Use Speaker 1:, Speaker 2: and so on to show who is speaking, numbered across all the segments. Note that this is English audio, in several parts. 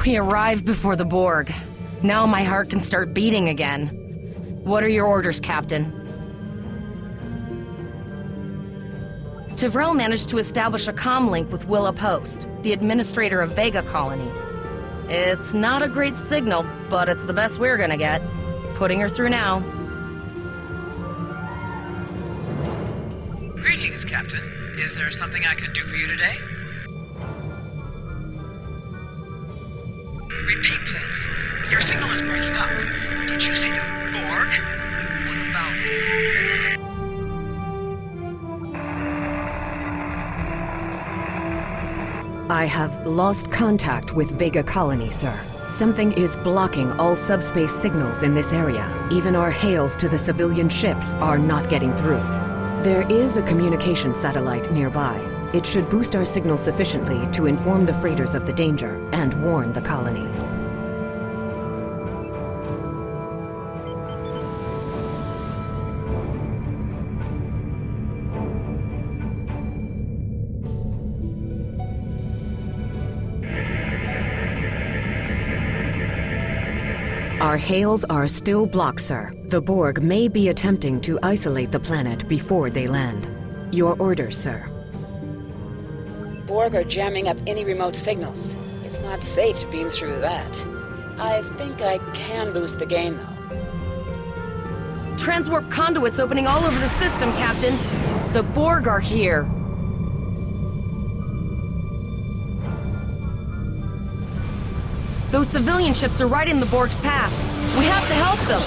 Speaker 1: We arrived before the Borg. Now my heart can start beating again. What are your orders, Captain? Tivrel managed to establish a comm link with Willa Post, the administrator of Vega colony. It's not a great signal, but it's the best we're gonna get. Putting her through now.
Speaker 2: Greetings, Captain. Is there something I could do for you today? Repeat, please. Your signal is breaking up. Did you say the Borg? What about...
Speaker 3: I have lost contact with Vega colony, sir. Something is blocking all subspace signals in this area. Even our hails to the civilian ships are not getting through. There is a communication satellite nearby. It should boost our signal sufficiently to inform the freighters of the danger and warn the colony. Our hails are still blocked, sir. The Borg may be attempting to isolate the planet before they land. Your orders, sir.
Speaker 4: Borg are jamming up any remote signals. It's not safe to beam through that. I think I can boost the gain, though.
Speaker 1: Transwarp conduits opening all over the system, Captain. The Borg are here. Those civilian ships are right in the Borg's path. We have to help them.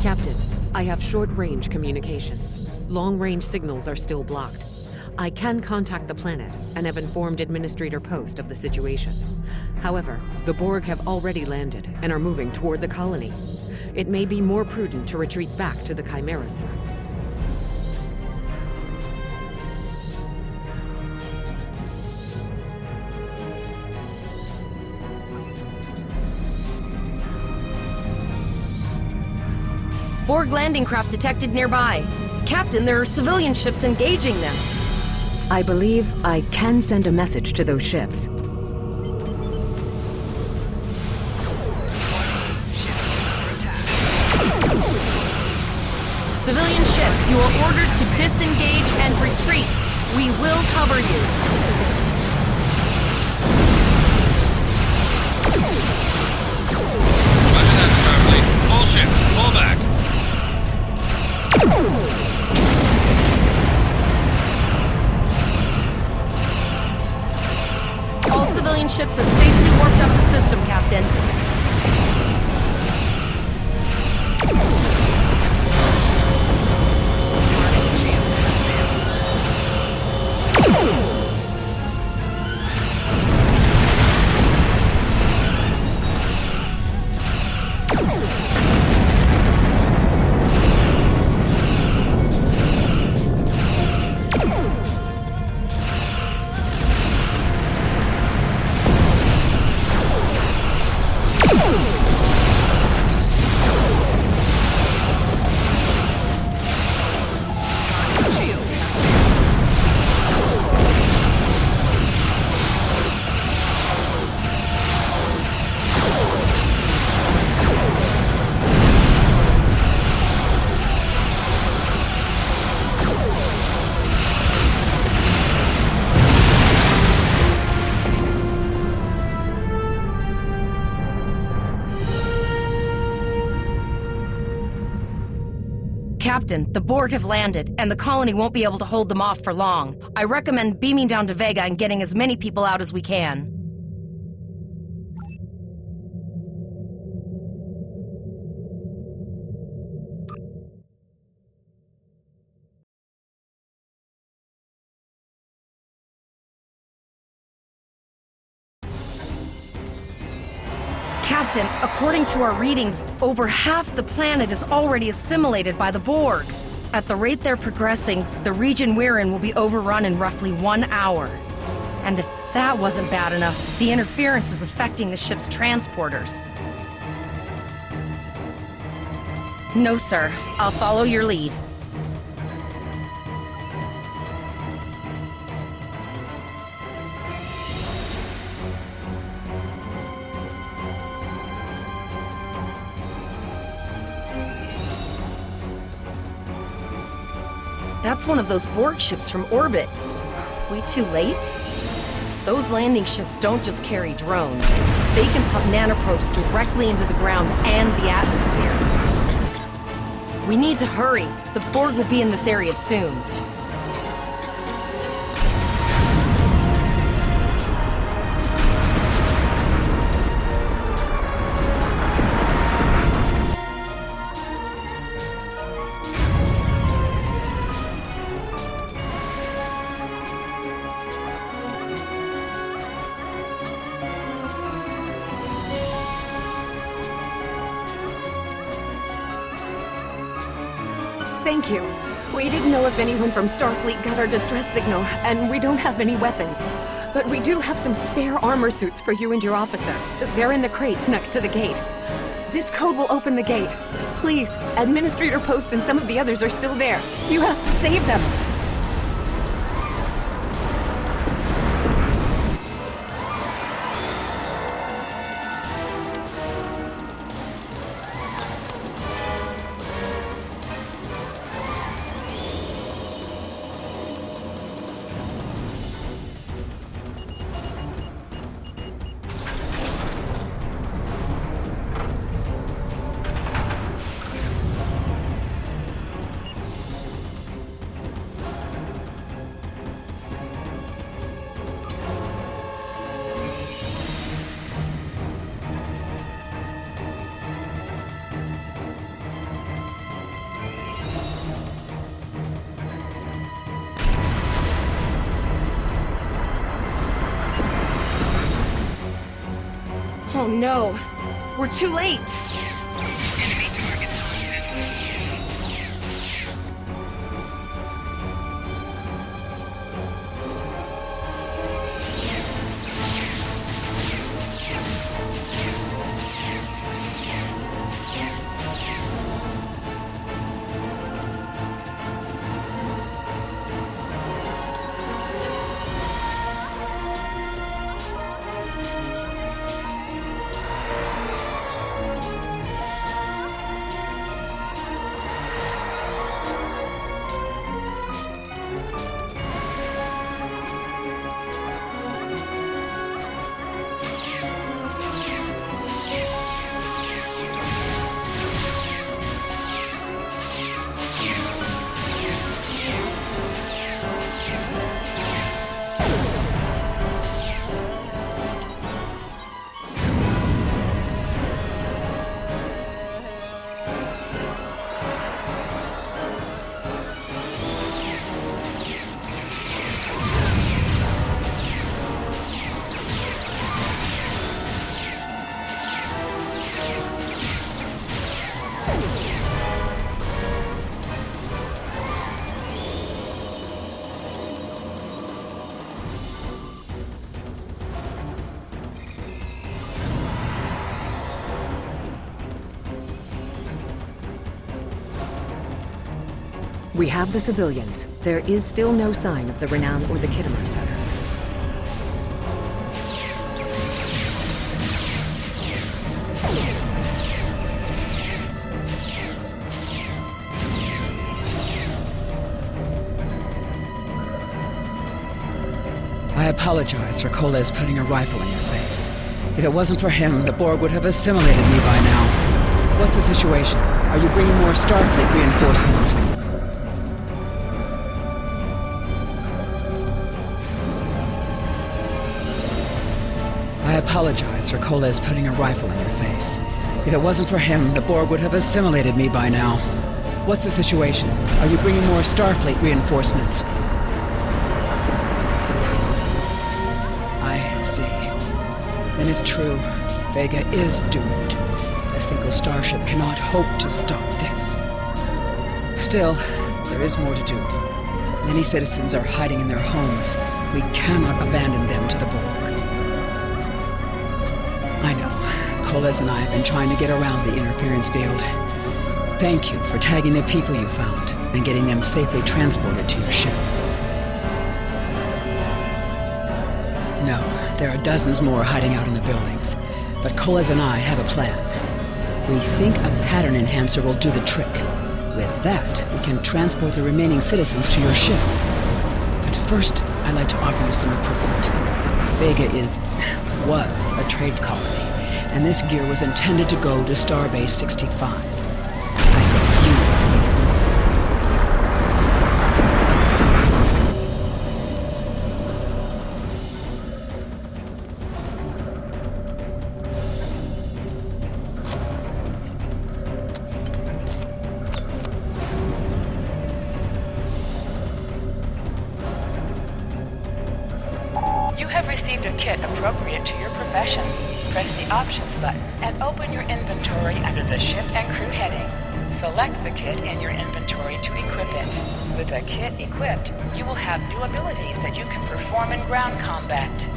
Speaker 3: Captain, I have short-range communications. Long-range signals are still blocked. I can contact the planet and have informed Administrator Post of the situation. However, the Borg have already landed and are moving toward the colony. It may be more prudent to retreat back to the Chimera, sir.
Speaker 1: Borg landing craft detected nearby. Captain, there are civilian ships engaging them.
Speaker 3: I believe I can send a message to those ships.
Speaker 1: Civilian ships, you are ordered to disengage and retreat. We will cover you.
Speaker 5: Roger that, Starfleet. All ships, pull back.
Speaker 1: All civilian ships have safely warped up the system, Captain. Captain, the Borg have landed, and the colony won't be able to hold them off for long. I recommend beaming down to Vega and getting as many people out as we can. Captain, according to our readings, over half the planet is already assimilated by the Borg. At the rate they're progressing, the region we're in will be overrun in roughly 1 hour. And if that wasn't bad enough, the interference is affecting the ship's transporters. No, sir. I'll follow your lead. That's one of those Borg ships from orbit. Are we too late? Those landing ships don't just carry drones. They can pump nanoprobes directly into the ground and the atmosphere. We need to hurry. The Borg will be in this area soon.
Speaker 3: Thank you. We didn't know if anyone from Starfleet got our distress signal, and we don't have any weapons. But we do have some spare armor suits for you and your officer. They're in the crates next to the gate. This code will open the gate. Please, Administrator Post and some of the others are still there. You have to save them.
Speaker 1: Oh no! We're too late!
Speaker 3: We have the civilians. There is still no sign of the Renown or the Kittimer Center.
Speaker 4: I apologize for Kolev putting a rifle in your face. If it wasn't for him, the Borg would have assimilated me by now. What's the situation? Are you bringing more Starfleet reinforcements? I apologize for Koles putting a rifle in your face. If it wasn't for him, the Borg would have assimilated me by now. What's the situation? Are you bringing more Starfleet reinforcements? I see. Then it's true. Vega is doomed. A single starship cannot hope to stop this. Still, there is more to do. Many citizens are hiding in their homes. We cannot abandon them to the Borg. I know. Koles and I have been trying to get around the interference field. Thank you for tagging the people you found and getting them safely transported to your ship. No, there are dozens more hiding out in the buildings. But Koles and I have a plan. We think a pattern enhancer will do the trick. With that, we can transport the remaining citizens to your ship. But first, I'd like to offer you some equipment. Vega was a trade colony, and this gear was intended to go to Starbase 65. I think you need it more.
Speaker 6: You have received a kit appropriate to your profession. Press the Options button and open your inventory under the Ship and Crew heading. Select the kit in your inventory to equip it. With a kit equipped, you will have new abilities that you can perform in ground combat.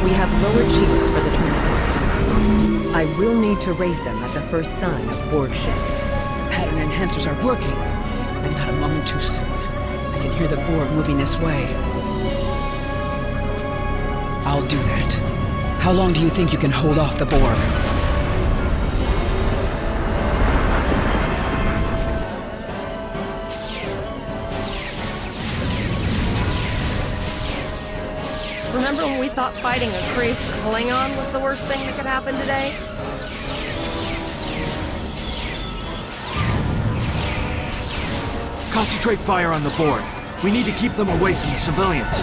Speaker 3: We have lowered shields for the transporters. I will need to raise them at the first sign of Borg ships.
Speaker 4: Pattern enhancers are working, and not a moment too soon. I can hear the Borg moving this way. I'll do that. How long do you think you can hold off the Borg?
Speaker 1: Remember when we thought fighting a crazed Klingon was the worst thing that could happen today?
Speaker 7: Concentrate fire on the Borg. We need to keep them away from the civilians.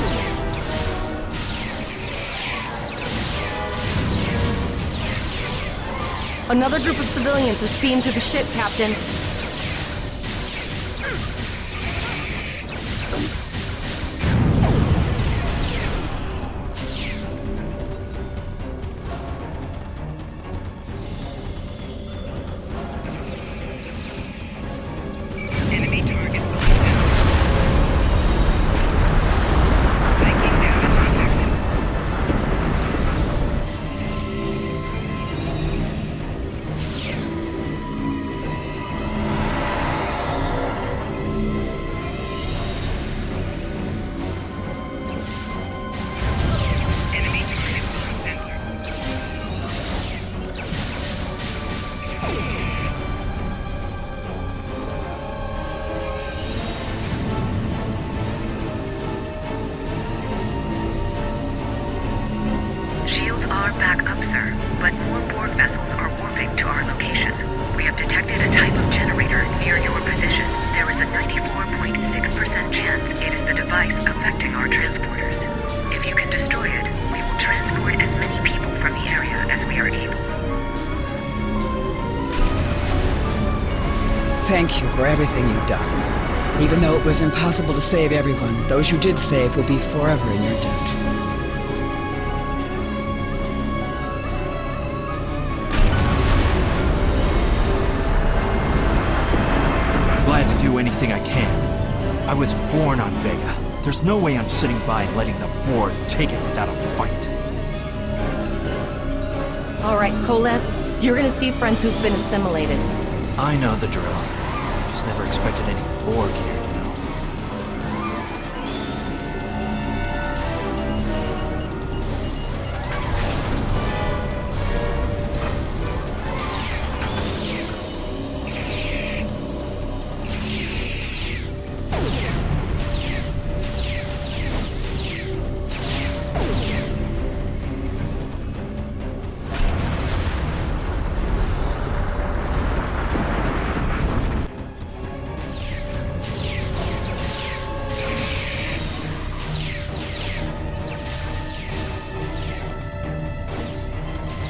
Speaker 1: Another group of civilians is beamed to the ship, Captain.
Speaker 2: Enemy target going down. Psychic damage detected. Enemy target on sensor.
Speaker 8: Shields are back up, sir, but more Borg vessels are warping to our location. We have detected a type of generator near your position. There is a 94.6% chance it is the device affecting our transporters. If you can destroy it, we will transport as many people from the area as we are able.
Speaker 4: Thank you for everything you've done. Even though it was impossible to save everyone, those you did save will be forever in your debt.
Speaker 7: Glad to do anything I can. I was born on Vega. There's no way I'm sitting by and letting the Borg take it without a fight.
Speaker 1: Alright, Koles, you're gonna see friends who've been assimilated.
Speaker 7: I know the drill. Just never expected any Borg here, you know.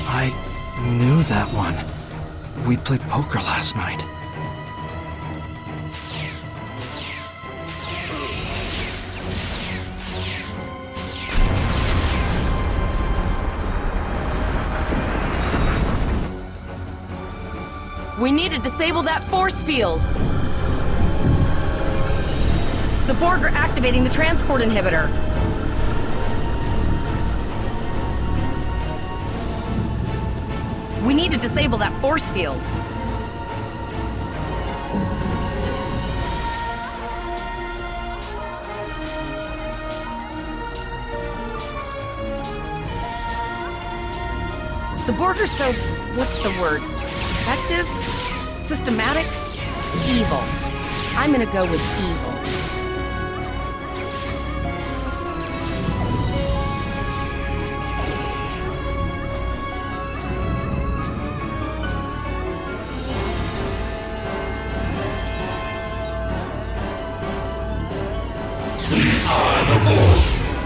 Speaker 7: I knew that one. We played poker last night.
Speaker 1: We need to disable that force field! The Borg are activating the transport inhibitor. We need to disable that force field. The Borg are so... what's the word? Effective? Systematic? Evil. I'm gonna go with evil.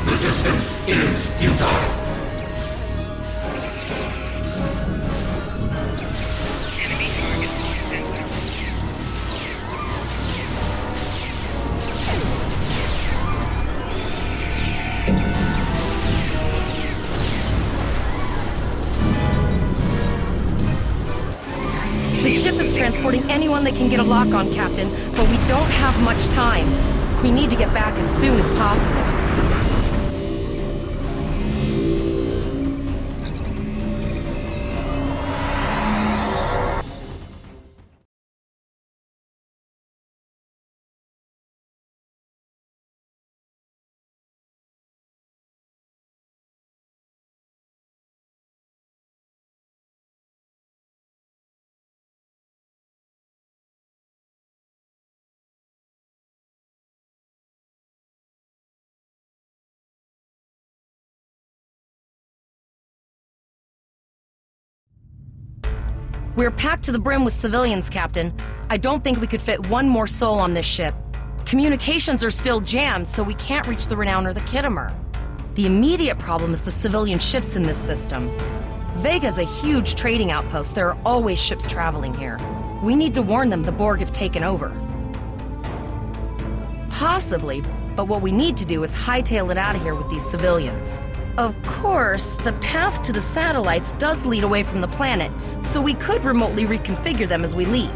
Speaker 9: Resistance is futile.
Speaker 1: The ship is transporting anyone that can get a lock on, Captain, but we don't have much time. We need to get back as soon as possible. We're packed to the brim with civilians, Captain. I don't think we could fit one more soul on this ship. Communications are still jammed, so we can't reach the Renown or the Kittimer. The immediate problem is the civilian ships in this system. Vega's a huge trading outpost. There are always ships traveling here. We need to warn them the Borg have taken over. Possibly, but what we need to do is hightail it out of here with these civilians. Of course, the path to the satellites does lead away from the planet, so we could remotely reconfigure them as we leave.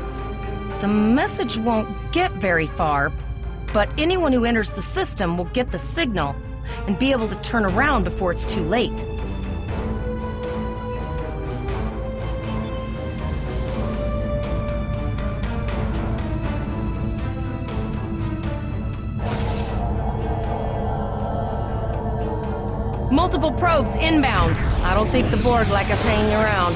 Speaker 1: The message won't get very far, but anyone who enters the system will get the signal and be able to turn around before it's too late. Multiple probes inbound. I don't think the Borg like us hanging around.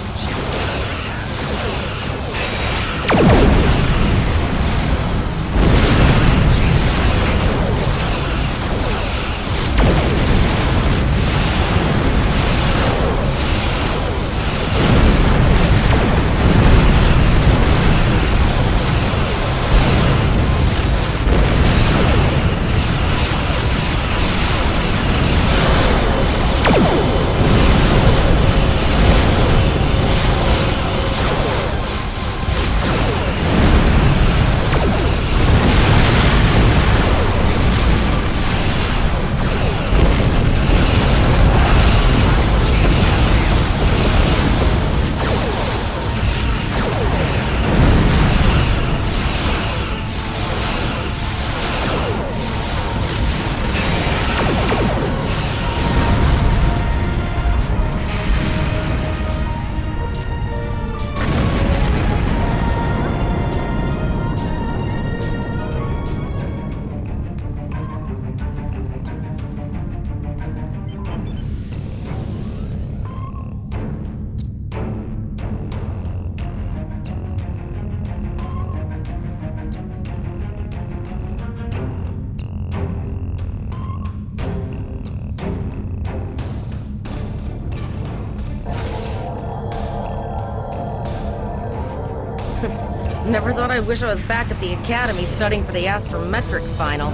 Speaker 1: Never thought I'd wish I was back at the academy studying for the astrometrics final.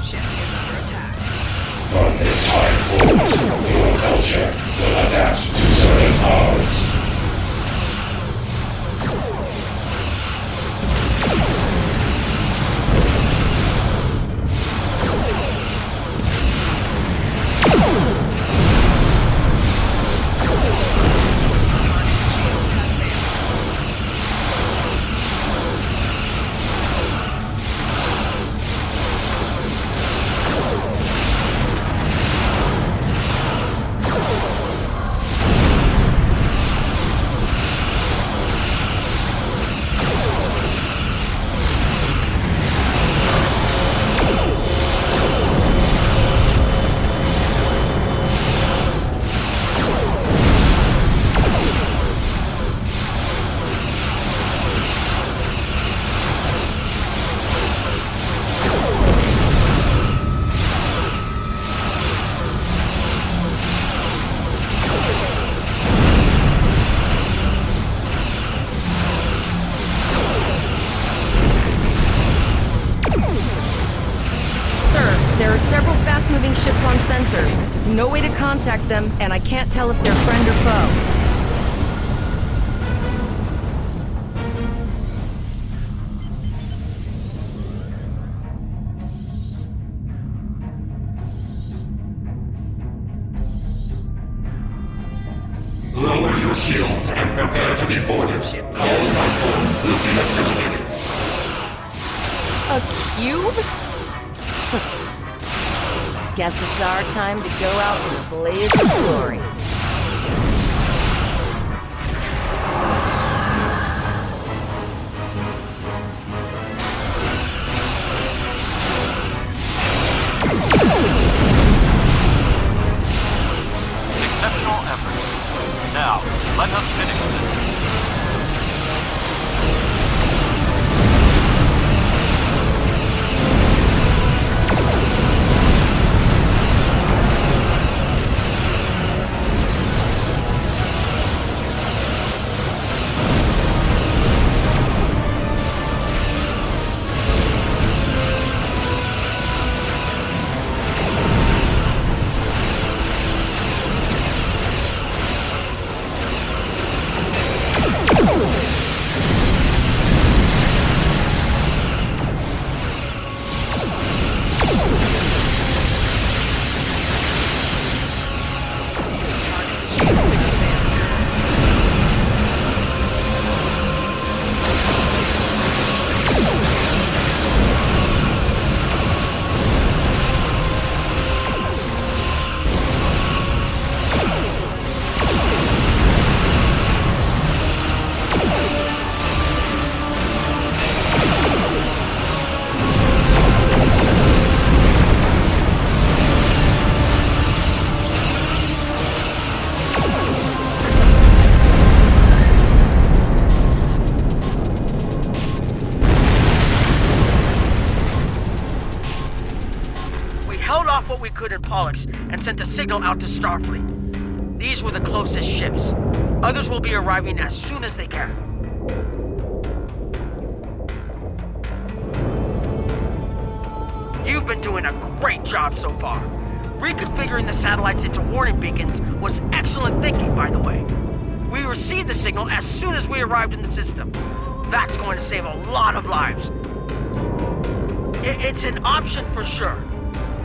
Speaker 6: Ship is under attack.
Speaker 9: From this time forward, your culture will adapt to service ours.
Speaker 1: There are several fast-moving ships on sensors. No way to contact them, and I can't tell if they're friend or foe.
Speaker 9: Lower your shields and prepare to be boarded. All platforms will be assimilated.
Speaker 1: A cube? Guess it's our time to go out in a blaze of glory.
Speaker 10: Exceptional effort. Now, let us finish this.
Speaker 2: What we could in Pollux and sent a signal out to Starfleet. These were the closest ships. Others will be arriving as soon as they can. You've been doing a great job so far. Reconfiguring the satellites into warning beacons was excellent thinking, by the way. We received the signal as soon as we arrived in the system. That's going to save a lot of lives. It's an option for sure.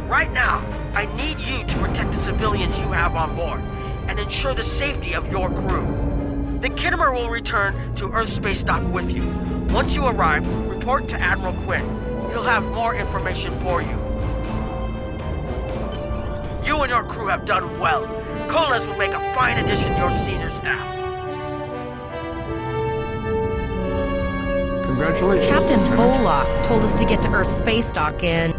Speaker 2: Right now, I need you to protect the civilians you have on board and ensure the safety of your crew. The Kittimer will return to Earth Space Dock with you. Once you arrive, report to Admiral Quinn. He'll have more information for you. You and your crew have done well. Colas will make a fine addition to your senior staff.
Speaker 7: Congratulations.
Speaker 1: Captain
Speaker 7: Lieutenant.
Speaker 1: Volok told us to get to Earth Space Dock in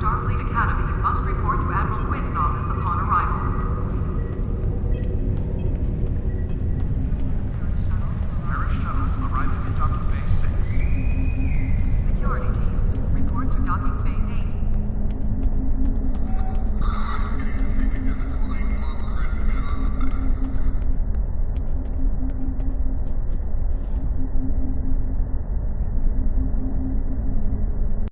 Speaker 11: Starfleet Academy must report to Admiral Quinn's office upon arrival.